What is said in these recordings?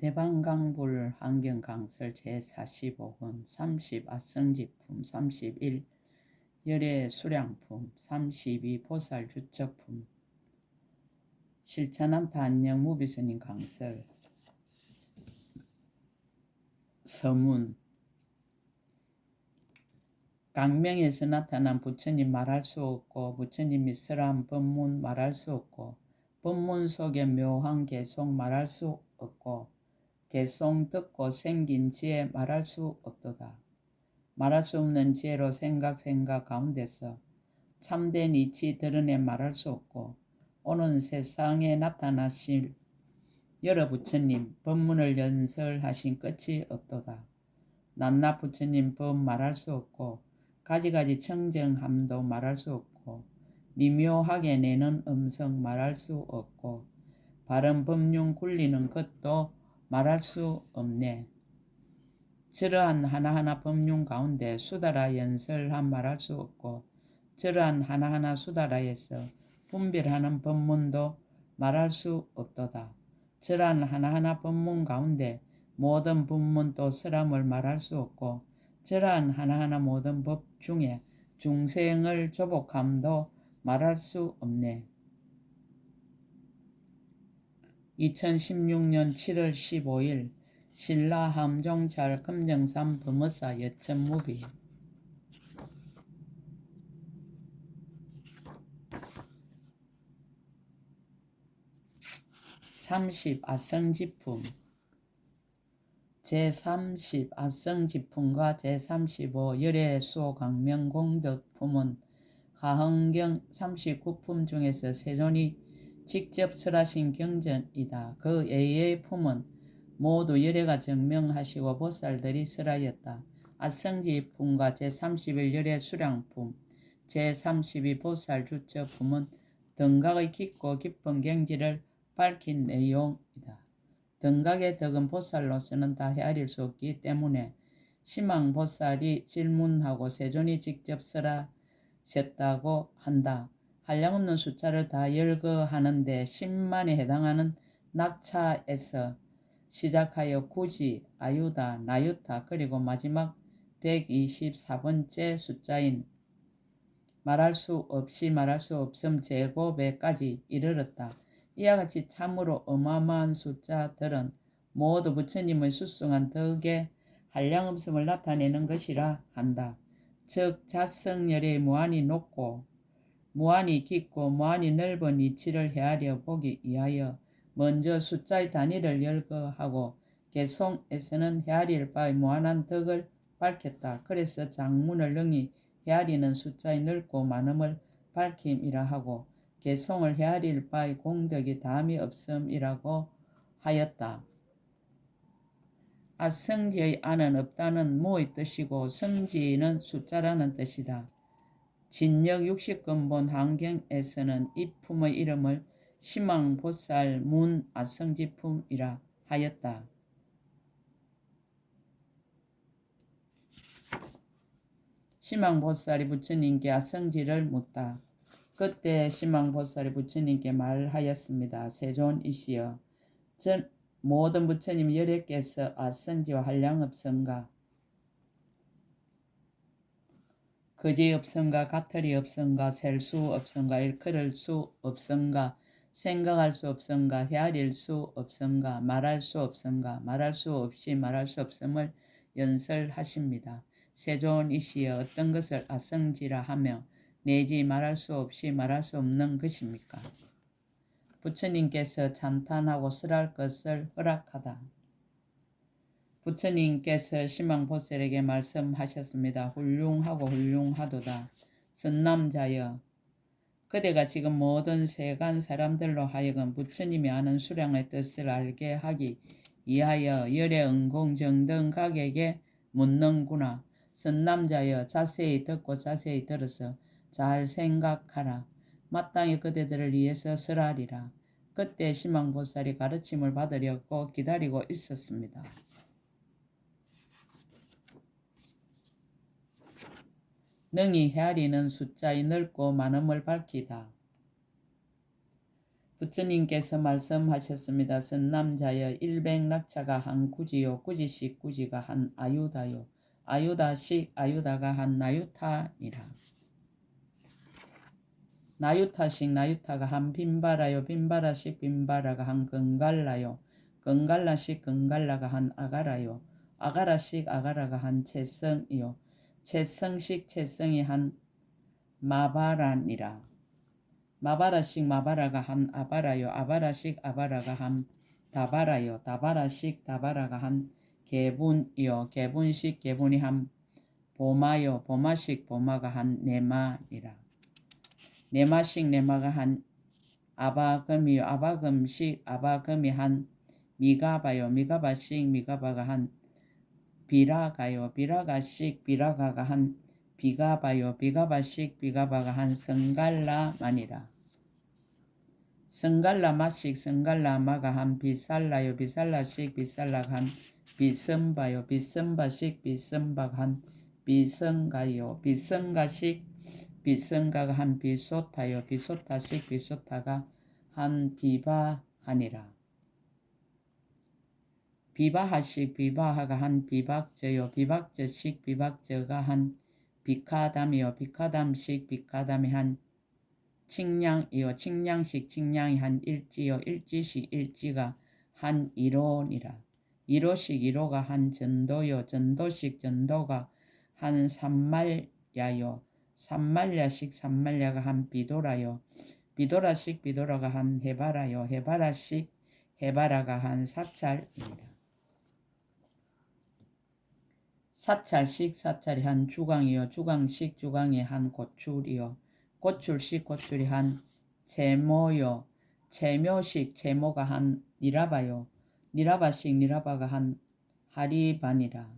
대방강불 환경강설 제45권 30 아성지품 31 열애 수량품 32 보살 주척품 실천한파 안녕 무비스님 강설 서문 강명에서 나타난 부처님 말할 수 없고 부처님이 설한 법문 말할 수 없고 법문 속의 묘한 개송 말할 수 없고 개송 듣고 생긴 지혜 말할 수 없도다. 말할 수 없는 지혜로 생각 가운데서 참된 이치 드러내 말할 수 없고 오는 세상에 나타나실 여러 부처님 법문을 연설하신 끝이 없도다. 낱낱 부처님 법 말할 수 없고 가지가지 청정함도 말할 수 없고 미묘하게 내는 음성 말할 수 없고 바른 법륜 굴리는 것도 말할 수 없네. 저러한 하나하나 법륜 가운데 수다라 연설한 말할 수 없고 저러한 하나하나 수다라에서 분별하는 법문도 말할 수 없도다. 저러한 하나하나 법문 가운데 모든 법문도 설함을 말할 수 없고 저러한 하나하나 모든 법 중에 중생을 조복함도 말할 수 없네. 2016년 7월 15일 신라 함종찰 금정산 범어사 여천무비 30 아성지품 제30 아성지품과 제35 열애수호 강명공덕품은 하흥경 39품 중에서 세존이 직접 설하신 경전이다. 그 외의 품은 모두 열애가 증명하시고 보살들이 설하였다. 아성지품과 제31 열애 수량품, 제32 보살 주처품은 등각의 깊고 깊은 경지를 밝힌 내용이다. 등각의 덕은 보살로서는 다 헤아릴 수 없기 때문에 심왕보살이 질문하고 세존이 직접 설하셨다고 한다. 한량없는 숫자를 다 열거하는데 10만에 해당하는 낙차에서 시작하여 구지, 아유다, 나유타 그리고 마지막 124번째 숫자인 말할 수 없이 말할 수 없음 제곱에까지 이르렀다. 이와 같이 참으로 어마어마한 숫자들은 모두 부처님의 수승한 덕의 한량없음을 나타내는 것이라 한다. 즉 자성열의 무한히 높고 무한히 깊고 무한히 넓은 이치를 헤아려 보기 위하여 먼저 숫자의 단위를 열거하고 개송에서는 헤아릴 바의 무한한 덕을 밝혔다. 그래서 장문을 능히 헤아리는 숫자의 넓고 많음을 밝힘이라 하고 개송을 헤아릴 바의 공덕이 다함이 없음이라고 하였다. 아성지의 안은 없다는 무의 뜻이고 성지는 숫자라는 뜻이다. 진역 60근본 환경에서는 이 품의 이름을 심왕보살 문 아성지품이라 하였다. 심왕보살이 부처님께 아성지를 묻다. 그때 심왕보살이 부처님께 말하였습니다. 세존이시여, 전 모든 부처님 열애께서 아성지와 한량없음과 거지 없음과 가틀이 없음과 셀 수 없음과 일컬을 수 없음과 생각할 수 없음과 헤아릴 수 없음과 말할 수 없음과 말할 수 없이 말할 수 없음을 연설하십니다. 세존이시여, 어떤 것을 아성지라 하며 내지 말할 수 없이 말할 수 없는 것입니까? 부처님께서 찬탄하고 설할 것을 허락하다. 부처님께서 심왕보살에게 말씀하셨습니다. 훌륭하고 훌륭하도다. 선남자여, 그대가 지금 모든 세간 사람들로 하여금 부처님이 아는 수량의 뜻을 알게 하기 위하여 열애 응공정등각에게 묻는구나. 선남자여, 자세히 듣고 자세히 들어서 잘 생각하라. 마땅히 그대들을 위해서 설하리라. 그때 심왕보살이 가르침을 받으려고 기다리고 있었습니다. 능히 헤아리는 숫자의 넓고 많음을 밝히다. 부처님께서 말씀하셨습니다. 선남자여 일백낙차가 한 구지요 구지씩 구지가 한 아유다요 아유다씩 아유다가 한 나유타니라. 나유타씩 나유타가 한 빈바라요 빈바라씩 빈바라가 한 건갈라요 건갈라씩 건갈라가 한 아가라요 아가라씩 아가라가 한 채성이요 채성씩 채성이 한 마바라니라. 마바라씩 마바라가 한 아바라요 아바라씩 아바라가 한 다바라요 다바라씩 다바라가 한 개분이요 개분씩 개분이 한 보마요 보마씩 보마가 한 네마니라. 네마씩 네마가 한 아바금이요 아바금씩 아바금이 한 미가바요 미가바씩 미가바가 한 비라가요 비라가씩 비라가가 한 비가바요 비가바씩 비가바가 한 성갈라마니라. 성갈라마씩 성갈라마가 한 비살라요 비살라씩 비살라가 한 비성바요 비성바씩 비성바가 한 비성가요 비성가씩 비성가가 한 비소타요 비소타씩 비소타가 한 비바하니라. 비바하씩 비바하가 한 비박저요 비박저씩 비박저가 한 비카담이요 비카담씩 비카담이 한 칭량이요 칭량씩 칭량이 한 일지요 일지씩 일지가 한 이로니라. 이로씩 이로가 한 전도요 전도씩 전도가 한 삼말야요 삼말야씩 삼말야가 한 비도라요 비도라씩 비도라가 한 해바라요 해바라씩 해바라가 한 사찰입니다. 사찰씩 사찰이 한 주강이요 주강씩 주강이 한 고출이요 고출씩 고출이 한 제모요 제묘식 제모가 한 니라바요 니라바식 니라바가 한 하리바니라.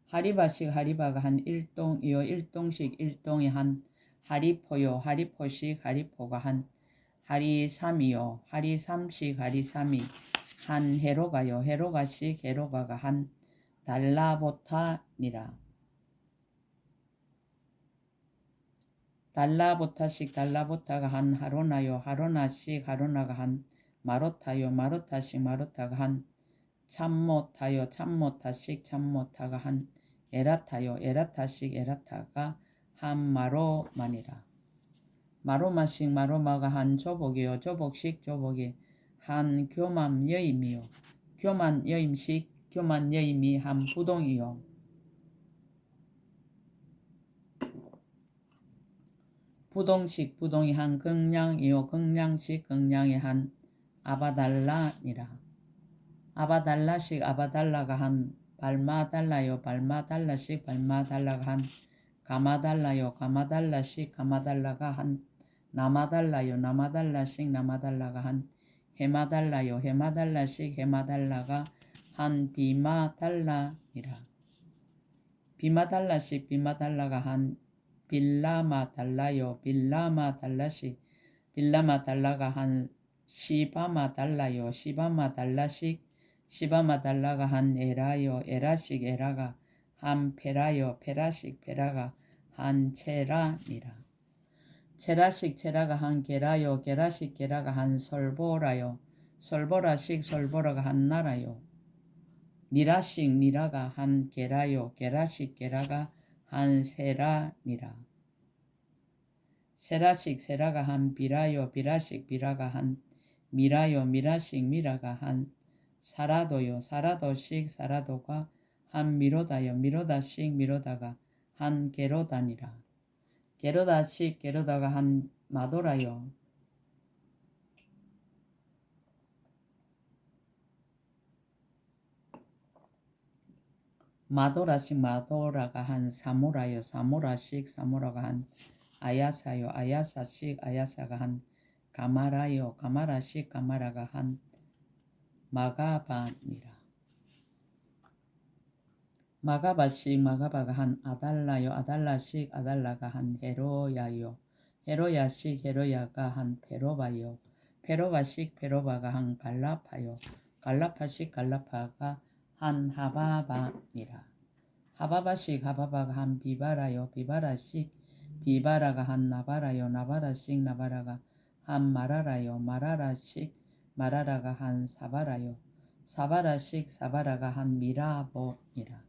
하리바식 하리바가 한 일동이요 일동식 일동이 한 하리포요 하리포식 하리포가 한 하리삼이요 하리삼식 하리삼이 한 해로가요 해로가식 해로가가 한 달라보타니라. 달라보타씩 달라보타가 한 하로나요 하로나씩 하로나가 한 마로타요 마로타씩 마로타가 한 참모타요 참모타씩 참모타가 한 에라타요 에라타씩 에라타가 한 마로마니라. 마로마씩 마로마가 한 조복이요 조복씩 조복이 한 교만 여임이요 교만 여임씩 교만 여임이 한 부동이요 부동식 부동이 한 긍량이요 긍량식 긍량이 한 아바달라니라. 아바달라식 아바달라가 한 발마달라요 발마달라식 발마달라가 한 가마달라요 가마달라식 가마달라가 한 나마달라요 나마달라식 나마달라가 한 해마달라요 해마달라식 해마달라가 한 비마달라니라. 비마달라식 비마달라가 한 빌라마달라요 빌라마달라식 빌라마달라가 한 시바마달라요 시바마달라식 시바마달라가 한 에라요 에라식 에라가 한 페라요 페라식 페라가 한 체라니라. 체라식 체라가 한 게라요 게라식 게라가 한 솔보라요 솔보라식 솔보라가 한 나라요 니라식 니라가 한 게라요 게라식 게라가 한 세라니라. 세라식 세라가 한 비라요 비라식 비라가 한 미라요 미라식 미라가 한 사라도요 사라도식 사라도가 한 미로다요 미로다식 미로다가 한 게로다니라. 게로다식 게로다가 한 마도라요 마도라식 마도라가 한 사모라요 사모라식 사모라가 한 아야사요 아야사식 아야사가 한 가마라요 가마라식 가마라가 한 마가바니라. 마가바식 마가바가 한 아달라요 아달라식 아달라가 한 헤로야요 헤로야식 헤로야가 한 페로바요 페로바식 페로바가 한 갈라파요 갈라파식 갈라파가 한 하바바니라. 하바바식 하바바가 한 비바라요 비바라식 비바라가 한 나바라요 나바라식 나바라가 한 마라라요. 마라라씩 마라라가 한 사바라요. 사바라씩 사바라가 한 미라보니라.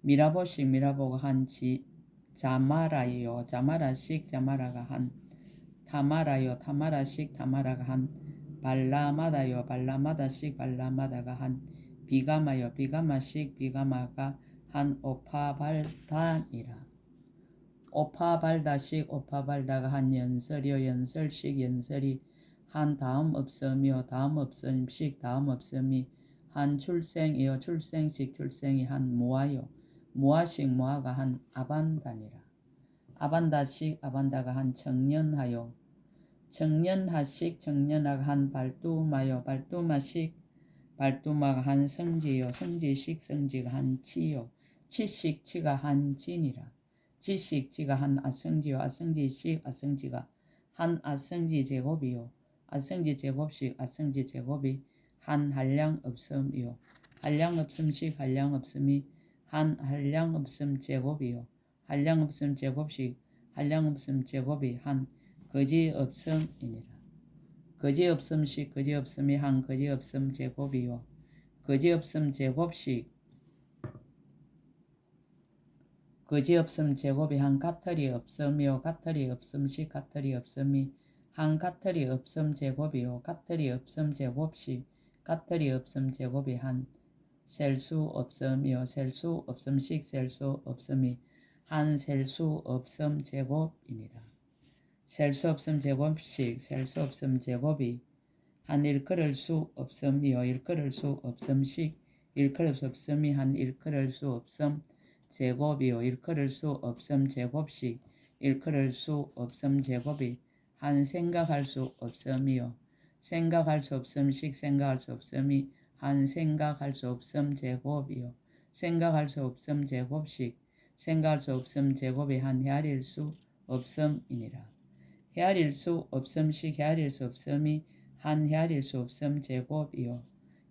미라보씩 미라보가 한 자마라요. 자마라씩 자마라가 한 타마라요. 타마라씩 타마라가 한 발라마다요. 발라마다씩 발라마다가 한 비가마요. 비가마씩 비가마가 한 오파발단이라. 오파발다씩 오파발다가 한 연설이요. 연설씩 연설이 한 다음 없음이요. 다음 없음씩 다음 없음이 한 출생이요. 출생씩 출생이 한 무아요. 무아씩 무아가 한 아반다니라. 아반다씩 아반다가 한 청년하요. 청년하씩 청년하가 한 발두마요. 발두마씩 발두마가 한 성지요. 성지씩 성지가 한 치요. 치씩 치가 한 진이라. 지식 지가 한 아성지요. 아성지씩 아성지가 한 아성지 제곱이요. 아성지 제곱씩 아성지 제곱이 한 한량 없음이요. 한량 없음씩 한량 없음이 한 한량 없음 제곱이요. 한량 없음 제곱씩 한량 없음 제곱이 한 거지 없음이니라. 거지 없음씩 거지 없음이 한 거지 없음 제곱이요. 거지 없음 제곱씩 거지 없음 제곱이 한 가털이 없음이요. 가털이 없음씩 가털이 없음이 한 가털이 없음 제곱이요. 가털이 없음 제곱씩 가털이 없음 제곱이 한 셀수 없음이요. 셀수 없음씩 셀수 없음이 한 셀수 없음 제곱이니라. 셀수 없음 제곱씩 셀수 없음 제곱이 한 일컬을 수 없음이요. 일컬을 수 없음씩 일컬을 수 없음이 한 일컬을 수 없음 제곱이요. 일컬을 수 없음 제곱씩 일컬을 수 없음 제곱이 한 생각할 수 없음이요. 생각할 수 없음씩 생각할 수 없음이 한 생각할 수 없음 제곱이요. 생각할 수 없음 제곱씩 생각할 수 없음 제곱이 한 헤아릴 수 없음이니라. 헤아릴 수 없음씩 헤아릴 수 없음이 한 헤아릴 수 없음 제곱이요.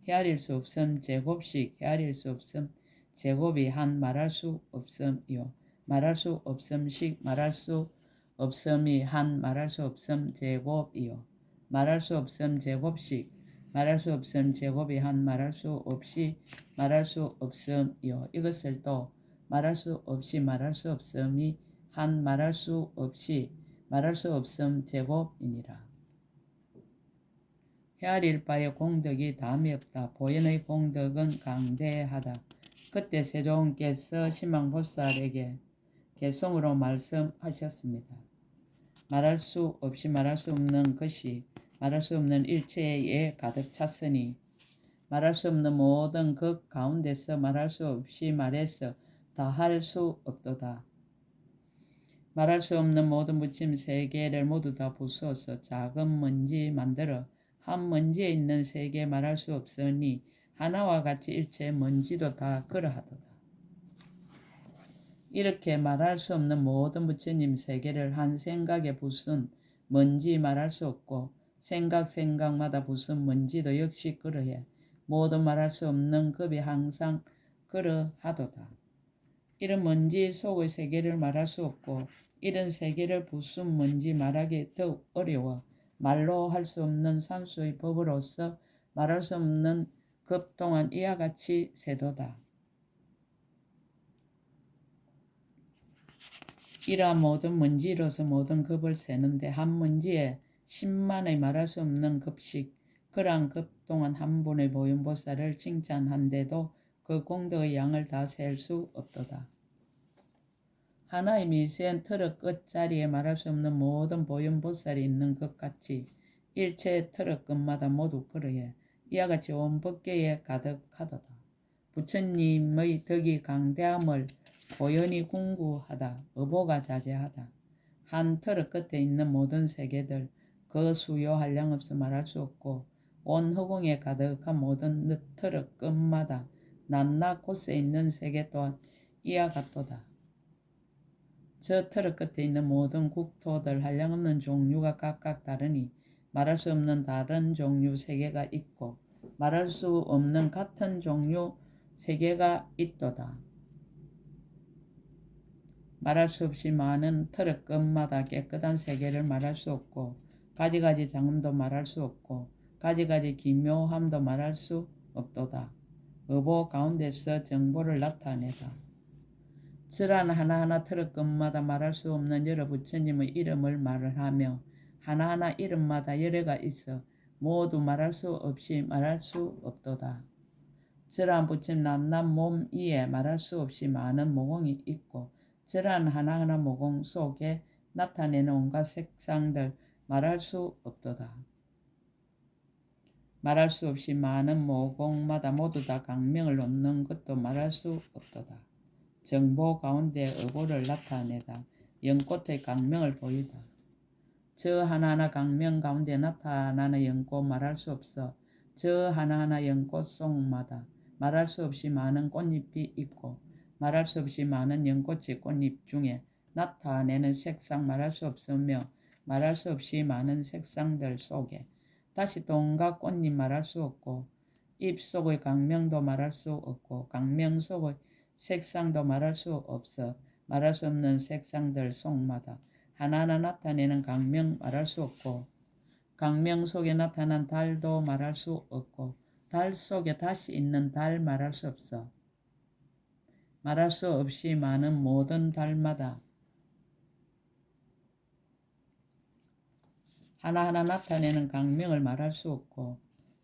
헤아릴 수 없음 제곱씩 헤아릴 수 없음 제곱이 한 말할 수 없음이요. 말할 수 없음씩 말할 수 없음이 한 말할 수 없음 제곱이요. 말할 수 없음 제곱씩 말할 수 없음 제곱이 한 말할 수 없이 말할 수 없음이요. 이것을 또 말할 수 없이 말할 수 없음이 한 말할 수 없이 말할 수 없음 제곱이니라. 헤아릴 바의 공덕이 다음이 없다. 보현의 공덕은 강대하다. 그때 세종께서 신망보살에게 개송으로 말씀하셨습니다. 말할 수 없이 말할 수 없는 것이 말할 수 없는 일체에 가득 찼으니 말할 수 없는 모든 것 가운데서 말할 수 없이 말해서 다 할 수 없도다. 말할 수 없는 모든 무침 세계를 모두 다 부수어서 작은 먼지 만들어 한 먼지에 있는 세계 말할 수 없으니 하나와 같이 일체 먼지도 다 그러하도다. 이렇게 말할 수 없는 모든 부처님 세계를 한 생각에 부순 먼지 말할 수 없고 생각마다 부순 먼지도 역시 그러해 모든 말할 수 없는 급이 항상 그러하도다. 이런 먼지 속의 세계를 말할 수 없고 이런 세계를 부순 먼지 말하기 더욱 어려워 말로 할 수 없는 산수의 법으로서 말할 수 없는 급 동안 이와 같이 세도다. 이러한 모든 먼지로서 모든 급을 세는데 한 먼지에 10만의 말할 수 없는 급씩 그러한 급 동안 한 분의 보현보살을 칭찬한데도 그 공덕의 양을 다 셀 수 없도다. 하나의 미세한 트럭 끝자리에 말할 수 없는 모든 보현보살이 있는 것 같이 일체의 트럭 끝마다 모두 그러해 이와 같이 온 법계에 가득하도다. 부처님의 덕이 강대함을 보현이 궁구하다. 의보가 자제하다. 한 트럭 끝에 있는 모든 세계들 그 수요 한량 없어 말할 수 없고 온 허공에 가득한 모든 트럭 끝마다 낱낱 곳에 있는 세계 또한 이와 같도다. 저 트럭 끝에 있는 모든 국토들 한량없는 종류가 각각 다르니 말할 수 없는 다른 종류 세계가 있고 말할 수 없는 같은 종류 세계가 있도다. 말할 수 없이 많은 트럭끝마다 깨끗한 세계를 말할 수 없고 가지가지 장엄도 말할 수 없고 가지가지 기묘함도 말할 수 없도다. 의보 가운데서 정보를 나타내다. 저란 하나하나 트럭끝마다 말할 수 없는 여러 부처님의 이름을 말을 하며 하나하나 이름마다 열애가 있어 모두 말할 수 없이 말할 수 없도다. 저러한 부처님 낱낱 몸 위에 말할 수 없이 많은 모공이 있고 저러한 하나하나 모공 속에 나타내는 온갖 색상들 말할 수 없도다. 말할 수 없이 많은 모공마다 모두 다 강명을 놓는 것도 말할 수 없도다. 정보 가운데 의보를 나타내다. 연꽃의 강명을 보이다. 저 하나하나 강명 가운데 나타나는 연꽃 말할 수 없어 저 하나하나 연꽃 속마다 말할 수 없이 많은 꽃잎이 있고 말할 수 없이 많은 연꽃의 꽃잎 중에 나타내는 색상 말할 수 없으며 말할 수 없이 많은 색상들 속에 다시 또 온갖 꽃잎 말할 수 없고 잎 속의 강명도 말할 수 없고 강명 속의 색상도 말할 수 없어 말할 수 없는 색상들 속마다 하나하나 나타내는 강명 말할 수 없고 강명 속에 나타난 달도 말할 수 없고 달 속에 다시 있는 달 말할 수 없어 말할 수 없이 많은 모든 달마다 하나하나 나타내는 강명을 말할 수 없고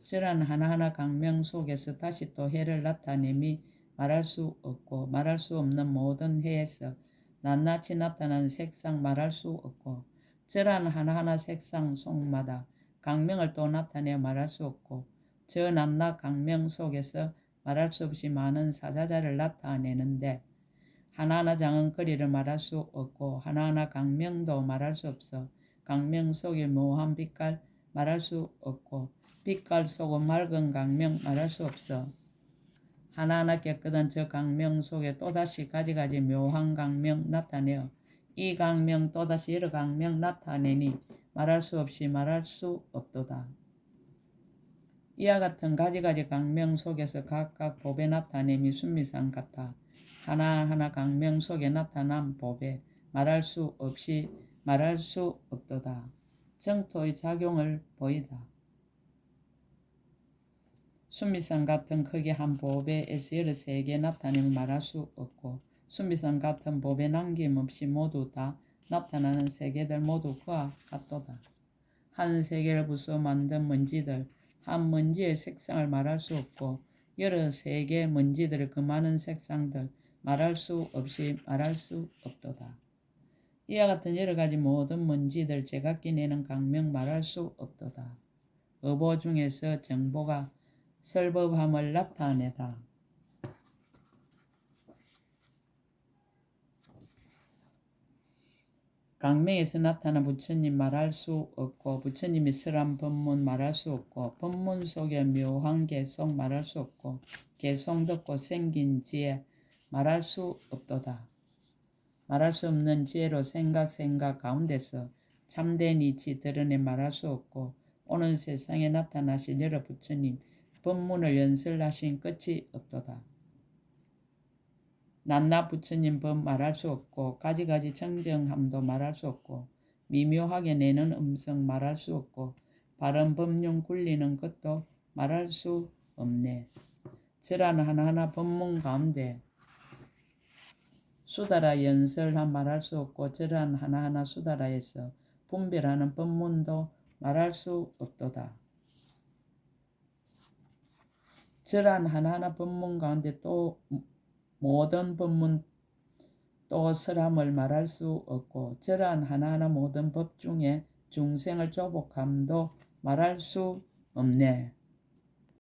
저런 하나하나 강명 속에서 다시 또 해를 나타내미 말할 수 없고 말할 수 없는 모든 해에서 낱낱이 나타나는 색상 말할 수 없고 저런 하나하나 색상 속마다 강명을 또 나타내 말할 수 없고 저 낱낱 강명 속에서 말할 수 없이 많은 사자자를 나타내는데 하나하나 장은거리를 말할 수 없고 하나하나 강명도 말할 수 없어 강명 속의 묘한 빛깔 말할 수 없고 빛깔 속의 맑은 강명 말할 수 없어 하나하나 깨끗한 저 강명 속에 또다시 가지가지 묘한 강명 나타내어 이 강명 또다시 여러 강명 나타내니 말할 수 없이 말할 수 없도다. 이와 같은 가지가지 강명 속에서 각각 법에 나타냄이 순미산 같아 하나하나 강명 속에 나타난 법에 말할 수 없이 말할 수 없도다. 정토의 작용을 보이다. 순미산 같은 크기 한 법에서 여러 세계 나타내면 말할 수 없고 순미산 같은 법에 남김없이 모두 다 나타나는 세계들 모두 그와 같도다. 한 세계를 부숴 만든 먼지들 한 먼지의 색상을 말할 수 없고 여러 세계 먼지들의 그 많은 색상들 말할 수 없이 말할 수 없도다. 이와 같은 여러 가지 모든 먼지들 제각기 내는 강명 말할 수 없도다. 의보 중에서 정보가 설법함을 나타내다. 강명에서 나타난 부처님 말할 수 없고 부처님이 설한 법문 말할 수 없고 법문 속에 묘한 개송 말할 수 없고 개송 듣고 생긴 지혜 말할 수 없도다. 말할 수 없는 지혜로 생각 가운데서 참된 이치 드러내 말할 수 없고 오는 세상에 나타나신 여러 부처님 법문을 연설하신 끝이 없도다. 낱낱 부처님 법 말할 수 없고 가지가지 청정함도 말할 수 없고 미묘하게 내는 음성 말할 수 없고 바른 법륜 굴리는 것도 말할 수 없네. 저란 하나하나 법문 가운데 수다라 연설한 말할 수 없고 저러한 하나하나 수다라에서 분별하는 법문도 말할 수 없도다. 저러한 하나하나 법문 가운데 또 모든 법문 또 설함을 말할 수 없고 저러한 하나하나 모든 법 중에 중생을 조복함도 말할 수 없네.